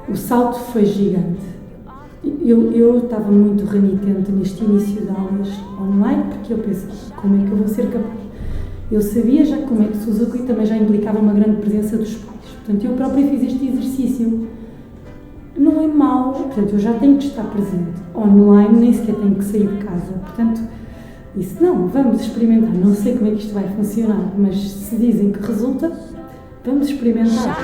O salto foi gigante. Eu estava muito renitente neste início de aulas online, porque eu pensei, como é que eu vou ser capaz? Eu sabia já como é que se usa o e também já implicava uma grande presença dos pais. Portanto, eu própria fiz este exercício. Não é mau, portanto, eu já tenho que estar presente. Online, nem sequer tenho que sair de casa. Portanto, disse, não, vamos experimentar. Não sei como é que isto vai funcionar, mas se dizem que resulta, vamos experimentar.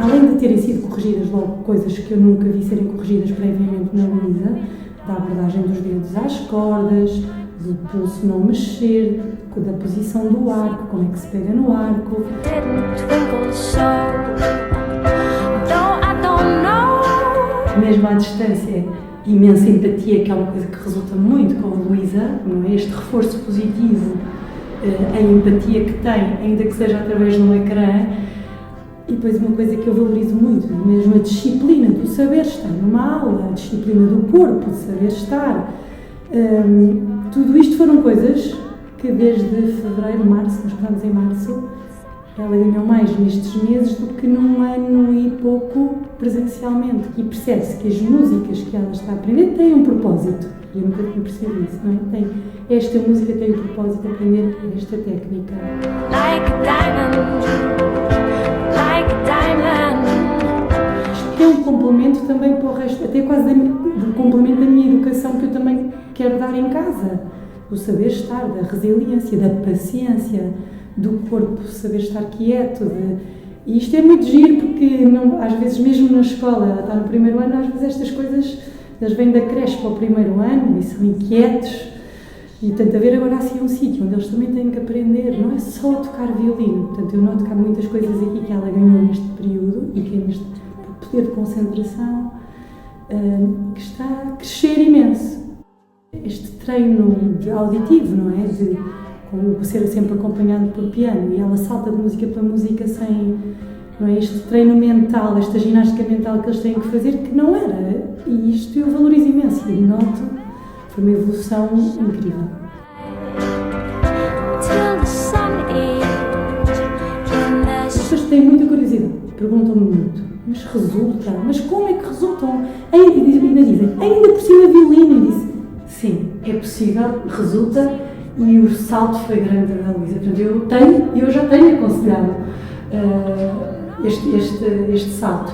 Além de terem sido corrigidas logo coisas que eu nunca vi serem corrigidas previamente na Luísa, da abordagem dos dedos às cordas, do pulso não mexer, da posição do arco, como é que se pega no arco. Mesmo à distância, imensa empatia, que é uma coisa que resulta muito com a Luísa, não é? Este reforço positivo, a empatia que tem, ainda que seja através de um ecrã. E depois uma coisa que eu valorizo muito, mesmo a disciplina do saber estar numa aula, a disciplina do corpo, de saber estar. Tudo isto foram coisas que desde fevereiro, março, nós estamos em março, ela ganhou mais nestes meses do que num ano e pouco presencialmente. E percebe-se que as músicas que ela está a aprender têm um propósito. Eu nunca tinha percebido isso, não é? Esta música tem o propósito de aprender esta técnica. É um complemento também para o resto, até quase um complemento da minha educação que eu também quero dar em casa. O saber estar, da resiliência, da paciência, do corpo, saber estar quieto. E isto é muito giro porque às vezes mesmo na escola, ela está no primeiro ano, às vezes estas coisas, eles vêm da creche para o primeiro ano e são inquietos. E portanto, haver agora assim um sítio onde eles também têm que aprender, não é só tocar violino. Portanto, eu noto que há muitas coisas aqui que ela ganhou neste período e que é neste poder de concentração que está a crescer imenso. Este treino auditivo, não é? De ser sempre acompanhado por piano e ela salta de música para música sem... Não é? Este treino mental, esta ginástica mental que eles têm que fazer, que não era. E isto eu valorizo imenso e noto, foi uma evolução incrível. As pessoas têm muita curiosidade, perguntam-me muito, mas resulta? Mas como é que resultam? Ainda dizem, ainda por cima violino, e disse, sim, é possível, resulta, e o salto foi grande da Luísa. Portanto, eu já tenho aconselhado este salto.